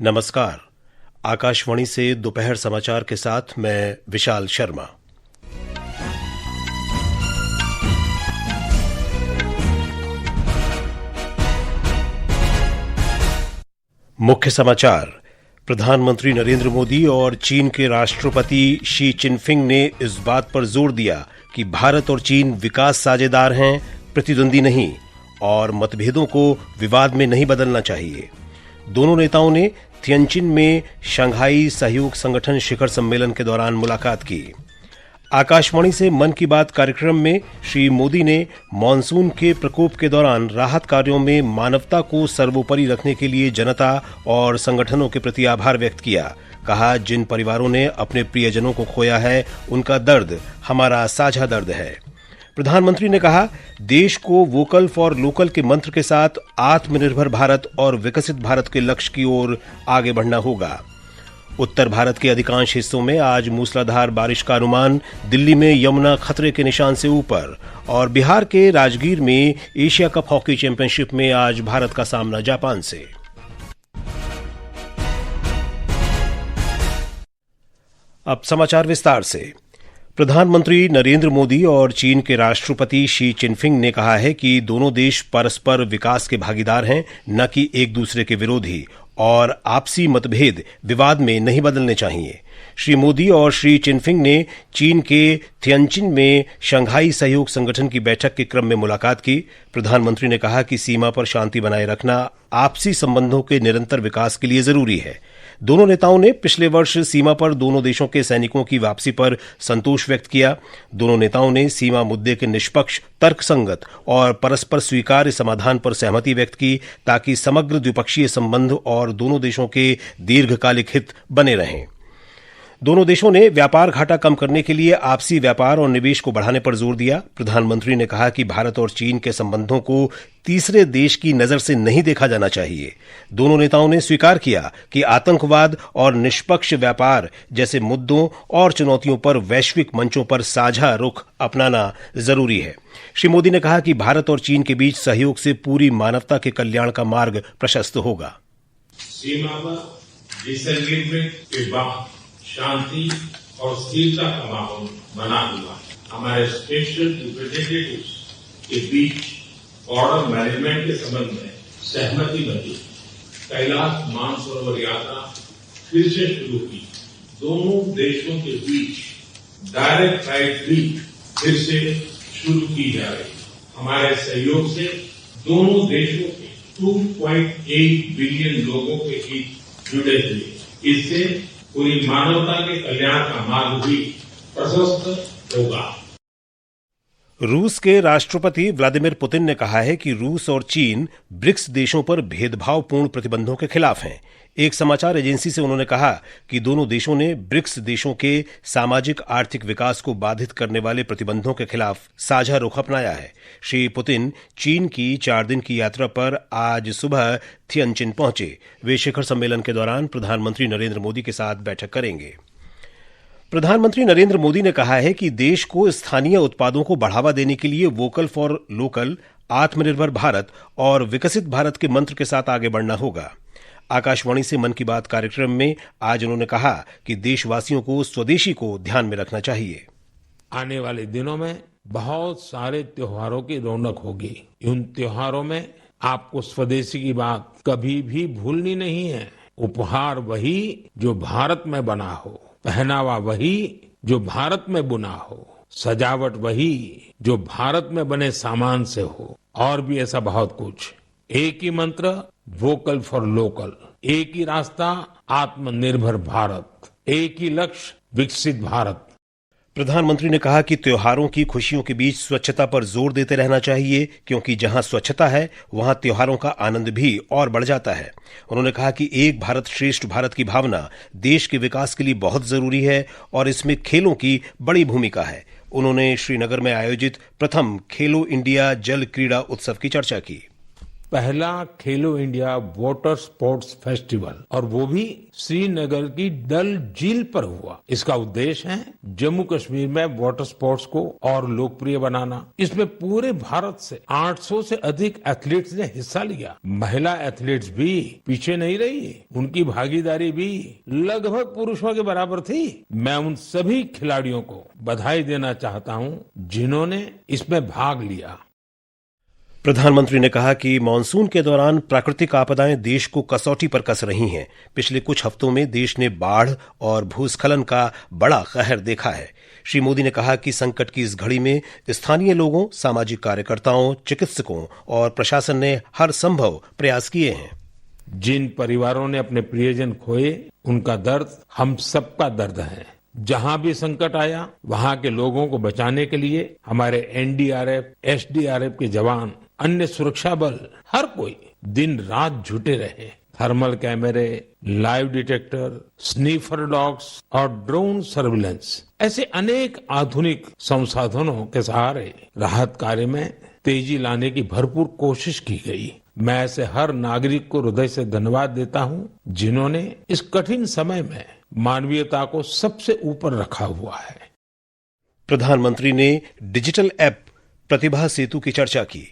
नमस्कार। आकाशवाणी से दोपहर समाचार के साथ मैं विशाल शर्मा। मुख्य समाचार। प्रधानमंत्री नरेंद्र मोदी और चीन के राष्ट्रपति शी चिनफिंग ने इस बात पर जोर दिया कि भारत और चीन विकास साझेदार हैं, प्रतिद्वंदी नहीं, और मतभेदों को विवाद में नहीं बदलना चाहिए। दोनों नेताओं ने थियनचिन में शंघाई सहयोग संगठन शिखर सम्मेलन के दौरान मुलाकात की। आकाशवाणी से मन की बात कार्यक्रम में श्री मोदी ने मॉनसून के प्रकोप के दौरान राहत कार्यों में मानवता को सर्वोपरि रखने के लिए जनता और संगठनों के प्रति आभार व्यक्त किया। कहा, जिन परिवारों ने अपने प्रियजनों को खोया है, उनका दर्द हमारा साझा दर्द है। प्रधानमंत्री ने कहा, देश को वोकल फॉर लोकल के मंत्र के साथ आत्मनिर्भर भारत और विकसित भारत के लक्ष्य की ओर आगे बढ़ना होगा। उत्तर भारत के अधिकांश हिस्सों में आज मूसलाधार बारिश का अनुमान। दिल्ली में यमुना खतरे के निशान से ऊपर और बिहार के राजगीर में एशिया कप हॉकी चैंपियनशिप में आज भारत का सामना जापान से। अब समाचार विस्तार से। प्रधानमंत्री नरेंद्र मोदी और चीन के राष्ट्रपति शी चिनफिंग ने कहा है कि दोनों देश परस्पर विकास के भागीदार हैं, न कि एक दूसरे के विरोधी, और आपसी मतभेद विवाद में नहीं बदलने चाहिए। श्री मोदी और श्री चिनफिंग ने चीन के थियनचिन में शंघाई सहयोग संगठन की बैठक के क्रम में मुलाकात की। प्रधानमंत्री ने कहा कि सीमा पर शांति बनाए रखना आपसी संबंधों के निरंतर विकास के लिए जरूरी है। दोनों नेताओं ने पिछले वर्ष सीमा पर दोनों देशों के सैनिकों की वापसी पर संतोष व्यक्त किया। दोनों नेताओं ने सीमा मुद्दे के निष्पक्ष, तर्कसंगत और परस्पर स्वीकार्य समाधान पर सहमति व्यक्त की, ताकि समग्र द्विपक्षीय संबंध और दोनों देशों के दीर्घकालिक हित बने रहें। दोनों देशों ने व्यापार घाटा कम करने के लिए आपसी व्यापार और निवेश को बढ़ाने पर जोर दिया। प्रधानमंत्री ने कहा कि भारत और चीन के संबंधों को तीसरे देश की नजर से नहीं देखा जाना चाहिए। दोनों नेताओं ने स्वीकार किया कि आतंकवाद और निष्पक्ष व्यापार जैसे मुद्दों और चुनौतियों पर वैश्विक मंचों पर साझा रुख अपनाना जरूरी है। श्री मोदी ने कहा कि भारत और चीन के बीच सहयोग से पूरी मानवता के कल्याण का मार्ग प्रशस्त होगा। सीमा पर डिसएंगेजमेंट के बाद शांति और स्थिरता का माहौल बना हुआ है। हमारे स्पेशल रिप्रेजेंटेटिव्स के बीच बॉर्डर मैनेजमेंट के संबंध में सहमति बनी। कैलाश मानसरोवर यात्रा फिर से शुरू की। दोनों देशों के बीच डायरेक्ट फ्लाइट भी फिर से शुरू की जा रही है। हमारे सहयोग से दोनों देशों के 2.8 बिलियन लोगों के हित जुड़े हुए। इससे पूरी मानवता के कल्याण का मार्ग भी प्रशस्त होगा। रूस के राष्ट्रपति व्लादिमीर पुतिन ने कहा है कि रूस और चीन ब्रिक्स देशों पर भेदभावपूर्ण प्रतिबंधों के खिलाफ हैं। एक समाचार एजेंसी से उन्होंने कहा कि दोनों देशों ने ब्रिक्स देशों के सामाजिक आर्थिक विकास को बाधित करने वाले प्रतिबंधों के खिलाफ साझा रुख अपनाया है। श्री पुतिन चीन की 4 दिन की यात्रा पर आज सुबह थियनचिन पहुंचे। वे शिखर सम्मेलन के दौरान प्रधानमंत्री नरेंद्र मोदी के साथ बैठक करेंगे। प्रधानमंत्री नरेंद्र मोदी ने कहा है कि देश को स्थानीय उत्पादों को बढ़ावा देने के लिए वोकल फॉर लोकल, आत्मनिर्भर भारत और विकसित भारत के मंत्र के साथ आगे बढ़ना होगा। आकाशवाणी से मन की बात कार्यक्रम में आज उन्होंने कहा कि देशवासियों को स्वदेशी को ध्यान में रखना चाहिए। आने वाले दिनों में बहुत सारे त्योहारों की रौनक होगी। उन त्योहारों में आपको स्वदेशी की बात कभी भी भूलनी नहीं है। उपहार वही जो भारत में बना हो, पहनावा वही जो भारत में बुना हो, सजावट वही जो भारत में बने सामान से हो, और भी ऐसा बहुत कुछ। एक ही मंत्र, वोकल फॉर लोकल। एक ही रास्ता, आत्मनिर्भर भारत। एक ही लक्ष्य, विकसित भारत। प्रधानमंत्री ने कहा कि त्योहारों की खुशियों के बीच स्वच्छता पर जोर देते रहना चाहिए, क्योंकि जहां स्वच्छता है वहां त्योहारों का आनंद भी और बढ़ जाता है। उन्होंने कहा कि एक भारत श्रेष्ठ भारत की भावना देश के विकास के लिए बहुत जरूरी है और इसमें खेलों की बड़ी भूमिका है। उन्होंने श्रीनगर में आयोजित प्रथम खेलो इंडिया जल क्रीड़ा उत्सव की चर्चा की। पहला खेलो इंडिया वाटर स्पोर्ट्स फेस्टिवल, और वो भी श्रीनगर की डल झील पर हुआ। इसका उद्देश्य है जम्मू कश्मीर में वाटर स्पोर्ट्स को और लोकप्रिय बनाना। इसमें पूरे भारत से 800 से अधिक एथलीट्स ने हिस्सा लिया। महिला एथलीट्स भी पीछे नहीं रही, उनकी भागीदारी भी लगभग पुरुषों के बराबर थी। मैं उन सभी खिलाड़ियों को बधाई देना चाहता हूं जिन्होंने इसमें भाग लिया। प्रधानमंत्री ने कहा कि मानसून के दौरान प्राकृतिक आपदाएं देश को कसौटी पर कस रही हैं। पिछले कुछ हफ्तों में देश ने बाढ़ और भूस्खलन का बड़ा कहर देखा है। श्री मोदी ने कहा कि संकट की इस घड़ी में स्थानीय लोगों, सामाजिक कार्यकर्ताओं, चिकित्सकों और प्रशासन ने हर संभव प्रयास किए हैं। जिन परिवारों ने अपने प्रियजन खोए, उनका दर्द हम सबका दर्द है। जहां भी संकट आया, वहां के लोगों को बचाने के लिए हमारे एनडीआरएफ, एसडीआरएफ के जवान, अन्य सुरक्षा बल, हर कोई दिन रात जुटे रहे। थर्मल कैमरे, लाइव डिटेक्टर, स्नीफर डॉग्स और ड्रोन सर्विलेंस ऐसे अनेक आधुनिक संसाधनों के सहारे राहत कार्य में तेजी लाने की भरपूर कोशिश की गई। मैं ऐसे हर नागरिक को हृदय से धन्यवाद देता हूं जिन्होंने इस कठिन समय में मानवीयता को सबसे ऊपर रखा हुआ है। प्रधानमंत्री ने डिजिटल ऐप प्रतिभा सेतु की चर्चा की।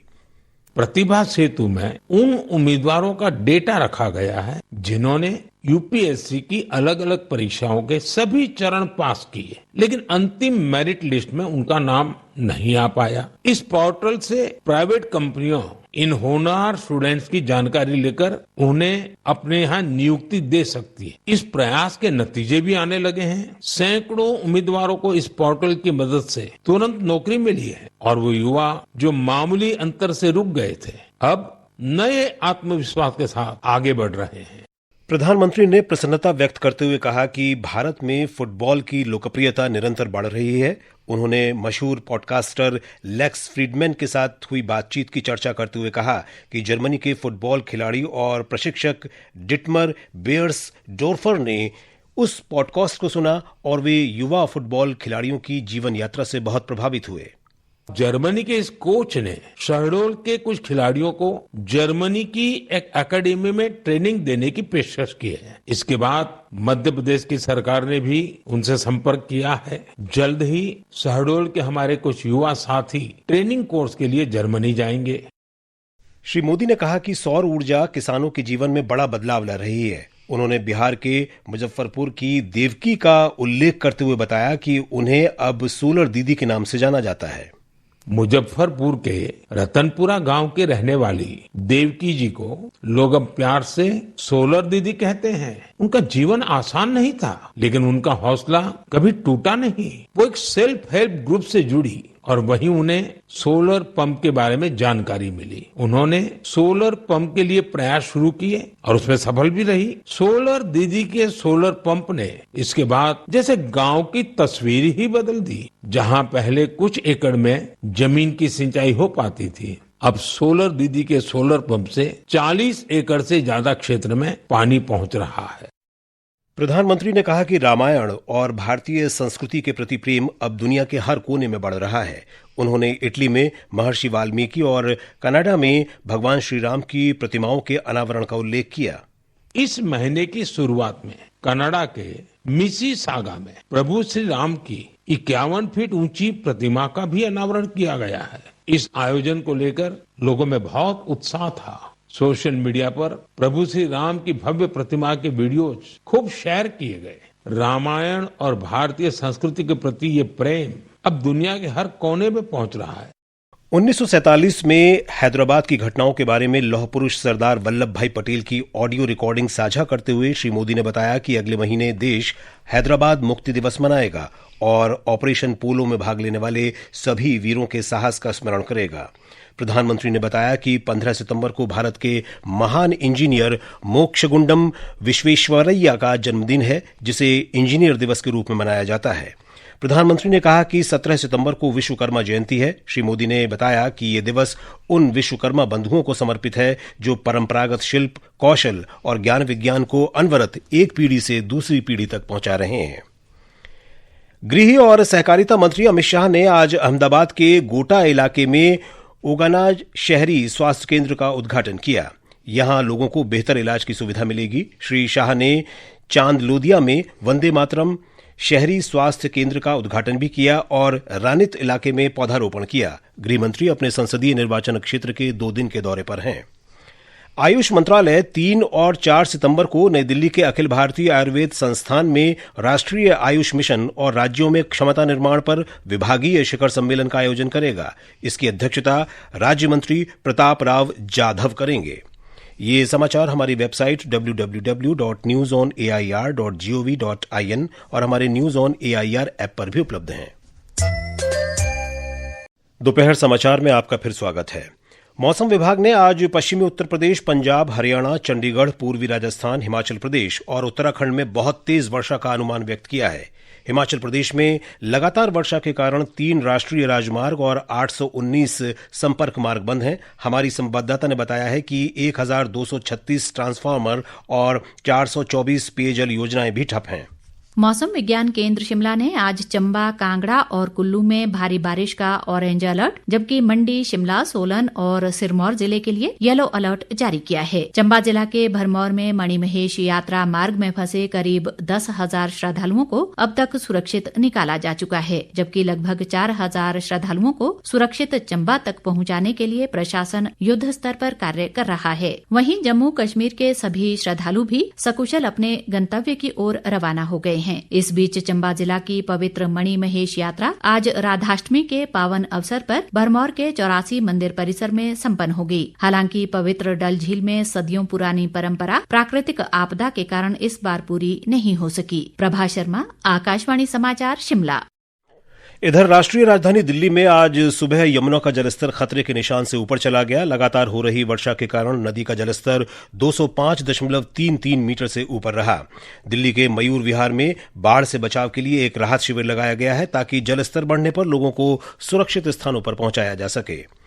प्रतिभा सेतु में उन उम्मीदवारों का डेटा रखा गया है जिन्होंने यूपीएससी की अलग अलग परीक्षाओं के सभी चरण पास किए, लेकिन अंतिम मेरिट लिस्ट में उनका नाम नहीं आ पाया। इस पोर्टल से प्राइवेट कंपनियों इन होनहार स्टूडेंट्स की जानकारी लेकर उन्हें अपने यहाँ नियुक्ति दे सकती है। इस प्रयास के नतीजे भी आने लगे हैं। सैकड़ों उम्मीदवारों को इस पोर्टल की मदद से तुरंत नौकरी मिली है और वो युवा जो मामूली अंतर से रुक गए थे, अब नए आत्मविश्वास के साथ आगे बढ़ रहे हैं। प्रधानमंत्री ने प्रसन्नता व्यक्त करते हुए कहा कि भारत में फुटबॉल की लोकप्रियता निरंतर बढ़ रही है। उन्होंने मशहूर पॉडकास्टर लेक्स फ्रीडमैन के साथ हुई बातचीत की चर्चा करते हुए कहा कि जर्मनी के फुटबॉल खिलाड़ी और प्रशिक्षक डिटमर बेयर्स डोर्फर ने उस पॉडकास्ट को सुना और वे युवा फुटबॉल खिलाड़ियों की जीवन यात्रा से बहुत प्रभावित हुए। जर्मनी के इस कोच ने शहडोल के कुछ खिलाड़ियों को जर्मनी की एक एकेडमी में ट्रेनिंग देने की पेशकश की है। इसके बाद मध्य प्रदेश की सरकार ने भी उनसे संपर्क किया है। जल्द ही शहडोल के हमारे कुछ युवा साथी ट्रेनिंग कोर्स के लिए जर्मनी जाएंगे। श्री मोदी ने कहा कि सौर ऊर्जा किसानों के जीवन में बड़ा बदलाव ला रही है। उन्होंने बिहार के मुजफ्फरपुर की देवकी का उल्लेख करते हुए बताया कि उन्हें अब सोलर दीदी के नाम से जाना जाता है। मुजफ्फरपुर के रतनपुरा गांव के रहने वाली देवकी जी को लोग अब प्यार से सोलर दीदी कहते हैं। उनका जीवन आसान नहीं था, लेकिन उनका हौसला कभी टूटा नहीं। वो एक सेल्फ हेल्प ग्रुप से जुड़ी और वहीं उन्हें सोलर पंप के बारे में जानकारी मिली। उन्होंने सोलर पंप के लिए प्रयास शुरू किए और उसमें सफल भी रही। सोलर दीदी के सोलर पंप ने इसके बाद जैसे गांव की तस्वीर ही बदल दी। जहां पहले कुछ एकड़ में जमीन की सिंचाई हो पाती थी, अब सोलर दीदी के सोलर पंप से 40 एकड़ से ज्यादा क्षेत्र में पानी पहुंच रहा है। प्रधानमंत्री ने कहा कि रामायण और भारतीय संस्कृति के प्रति प्रेम अब दुनिया के हर कोने में बढ़ रहा है। उन्होंने इटली में महर्षि वाल्मीकि और कनाडा में भगवान श्री राम की प्रतिमाओं के अनावरण का उल्लेख किया। इस महीने की शुरुआत में कनाडा के मिसिसागा में प्रभु श्री राम की 51 फीट ऊंची प्रतिमा का भी अनावरण किया गया है। इस आयोजन को लेकर लोगों में बहुत उत्साह था। सोशल मीडिया पर प्रभु श्री राम की भव्य प्रतिमा के वीडियोज खूब शेयर किए गए। रामायण और भारतीय संस्कृति के प्रति ये प्रेम अब दुनिया के हर कोने में पहुंच रहा है। 1947 में हैदराबाद की घटनाओं के बारे में लौह पुरुष सरदार वल्लभ भाई पटेल की ऑडियो रिकॉर्डिंग साझा करते हुए श्री मोदी ने बताया कि अगले महीने देश हैदराबाद मुक्ति दिवस मनाएगा और ऑपरेशन पोलो में भाग लेने वाले सभी वीरों के साहस का स्मरण करेगा। प्रधानमंत्री ने बताया कि 15 सितंबर को भारत के महान इंजीनियर मोक्षगुंडम विश्वेश्वरैया का जन्मदिन है, जिसे इंजीनियर दिवस के रूप में मनाया जाता है। प्रधानमंत्री ने कहा कि 17 सितंबर को विश्वकर्मा जयंती है। श्री मोदी ने बताया कि ये दिवस उन विश्वकर्मा बंधुओं को समर्पित है जो परंपरागत शिल्प, कौशल और ज्ञान विज्ञान को अनवरत एक पीढ़ी से दूसरी पीढ़ी तक पहुंचा रहे हैं। गृह और सहकारिता मंत्री अमित शाह ने आज अहमदाबाद के गोटा इलाके में ओगानाज शहरी स्वास्थ्य केंद्र का उद्घाटन किया। यहां लोगों को बेहतर इलाज की सुविधा मिलेगी। श्री शाह ने चांदलोदिया में वंदे मातरम शहरी स्वास्थ्य केंद्र का उद्घाटन भी किया और रानित इलाके में पौधारोपण किया। गृहमंत्री अपने संसदीय निर्वाचन क्षेत्र के 2 दिन के दौरे पर हैं। आयुष मंत्रालय 3 और 4 सितंबर को नई दिल्ली के अखिल भारतीय आयुर्वेद संस्थान में राष्ट्रीय आयुष मिशन और राज्यों में क्षमता निर्माण पर विभागीय शिखर सम्मेलन का आयोजन करेगा। इसकी अध्यक्षता राज्य मंत्री प्रताप राव जाधव करेंगे। ये समाचार हमारी वेबसाइट www.newsonair.gov.in और हमारे न्यूज ऑन एआईआर ऐप पर भी उपलब्ध हैं। दोपहर समाचार में आपका फिर स्वागत है। मौसम विभाग ने आज पश्चिमी उत्तर प्रदेश, पंजाब, हरियाणा, चंडीगढ़, पूर्वी राजस्थान, हिमाचल प्रदेश और उत्तराखंड में बहुत तेज वर्षा का अनुमान व्यक्त किया है। हिमाचल प्रदेश में लगातार वर्षा के कारण 3 राष्ट्रीय राजमार्ग और 819 संपर्क मार्ग बंद हैं। हमारी संवाददाता ने बताया है कि 1236 ट्रांसफार्मर और 424 पेयजल योजनाएं भी ठप हैं। मौसम विज्ञान केंद्र शिमला ने आज चंबा, कांगड़ा और कुल्लू में भारी बारिश का ऑरेंज अलर्ट, जबकि मंडी, शिमला, सोलन और सिरमौर जिले के लिए येलो अलर्ट जारी किया है। चंबा जिला के भरमौर में मणिमहेश यात्रा मार्ग में फंसे करीब 10,000 श्रद्धालुओं को अब तक सुरक्षित निकाला जा चुका है, जबकि लगभग 4,000 श्रद्धालुओं को सुरक्षित चंबा तक पहुंचाने के लिए प्रशासन युद्ध स्तर पर कार्य कर रहा है। वहीं जम्मू कश्मीर के सभी श्रद्धालु भी सकुशल अपने गंतव्य की ओर रवाना हो गए हैं। इस बीच चंबा जिला की पवित्र मणिमहेश यात्रा आज राधाष्टमी के पावन अवसर पर भरमौर के 84 मंदिर परिसर में संपन्न होगी। हालांकि पवित्र डल झील में सदियों पुरानी परंपरा प्राकृतिक आपदा के कारण इस बार पूरी नहीं हो सकी। प्रभा शर्मा, आकाशवाणी समाचार, शिमला। इधर राष्ट्रीय राजधानी दिल्ली में आज सुबह यमुना का जलस्तर खतरे के निशान से ऊपर चला गया। लगातार हो रही वर्षा के कारण नदी का जलस्तर 205.33 मीटर से ऊपर रहा। दिल्ली के मयूर विहार में बाढ़ से बचाव के लिए एक राहत शिविर लगाया गया है ताकि जलस्तर बढ़ने पर लोगों को सुरक्षित स्थानों पर पहुंचाया जा सके।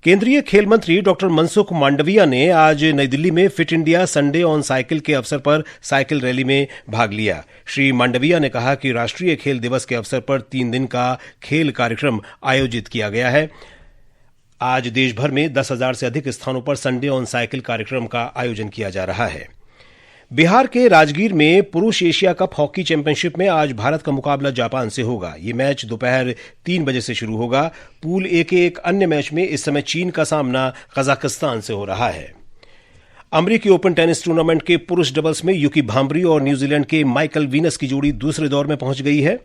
केंद्रीय खेल मंत्री डॉक्टर मनसुख मांडविया ने आज नई दिल्ली में fit India Sunday on cycle के अवसर पर साइकिल रैली में भाग लिया। श्री मांडविया ने कहा कि राष्ट्रीय खेल दिवस के अवसर पर 3 दिन का खेल कार्यक्रम आयोजित किया गया है। आज देश भर में 10,000 से अधिक स्थानों पर संडे ऑन साइकिल कार्यक्रम का आयोजन किया जा रहा है। बिहार के राजगीर में पुरुष एशिया कप हॉकी चैंपियनशिप में आज भारत का मुकाबला जापान से होगा। ये मैच दोपहर 3 बजे से शुरू होगा। पूल ए के एक अन्य मैच में इस समय चीन का सामना कजाकिस्तान से हो रहा है। अमेरिकी ओपन टेनिस टूर्नामेंट के पुरुष डबल्स में युकी भांबरी और न्यूजीलैंड के माइकल वीनस की जोड़ी दूसरे दौर में पहुंच गई है।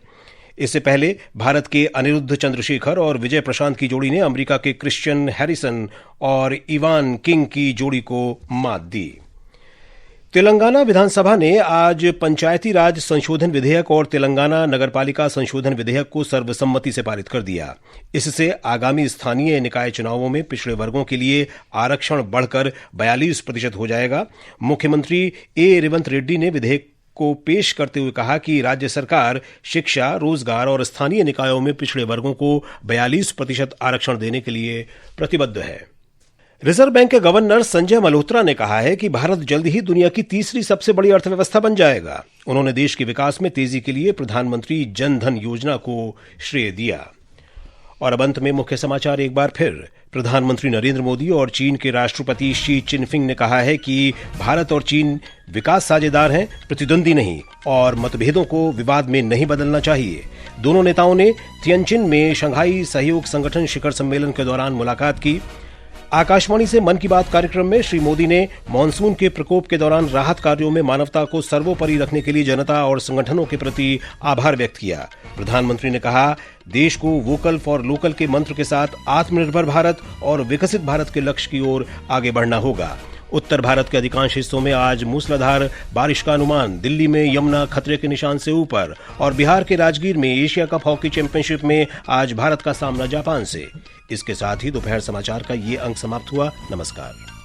इससे पहले भारत के अनिरुद्ध चंद्रशेखर और विजय प्रशांत की जोड़ी ने अमेरिका के क्रिश्चियन हैरिसन और इवान किंग की जोड़ी को मात दी। तेलंगाना विधानसभा ने आज पंचायती राज संशोधन विधेयक और तेलंगाना नगरपालिका संशोधन विधेयक को सर्वसम्मति से पारित कर दिया। इससे आगामी स्थानीय निकाय चुनावों में पिछड़े वर्गों के लिए आरक्षण बढ़कर 42% हो जाएगा। मुख्यमंत्री ए रेवंत रेड्डी ने विधेयक को पेश करते हुए कहा कि राज्य सरकार शिक्षा, रोजगार और स्थानीय निकायों में पिछड़े वर्गों को 42% आरक्षण देने के लिए प्रतिबद्ध है। रिजर्व बैंक के गवर्नर संजय मल्होत्रा ने कहा है कि भारत जल्द ही दुनिया की तीसरी सबसे बड़ी अर्थव्यवस्था बन जाएगा। उन्होंने देश के विकास में तेजी के लिए प्रधानमंत्री जन धन योजना को श्रेय दिया। और अब अंत में मुख्य समाचार एक बार फिर। प्रधानमंत्री नरेंद्र मोदी और चीन के राष्ट्रपति शी चिनफिंग ने कहा है कि भारत और चीन विकास साझेदार हैं, प्रतिद्वंदी नहीं, और मतभेदों को विवाद में नहीं बदलना चाहिए। दोनों नेताओं ने तियानजिन में शंघाई सहयोग संगठन शिखर सम्मेलन के दौरान मुलाकात की। आकाशवाणी से मन की बात कार्यक्रम में श्री मोदी ने मानसून के प्रकोप के दौरान राहत कार्यों में मानवता को सर्वोपरि रखने के लिए जनता और संगठनों के प्रति आभार व्यक्त किया। प्रधानमंत्री ने कहा, देश को वोकल फॉर लोकल के मंत्र के साथ आत्मनिर्भर भारत और विकसित भारत के लक्ष्य की ओर आगे बढ़ना होगा। उत्तर भारत के अधिकांश हिस्सों में आज मूसलाधार बारिश का अनुमान। दिल्ली में यमुना खतरे के निशान से ऊपर और बिहार के राजगीर में एशिया कप हॉकी चैंपियनशिप में आज भारत का सामना जापान से। इसके साथ ही दोपहर समाचार का ये अंक समाप्त हुआ। नमस्कार।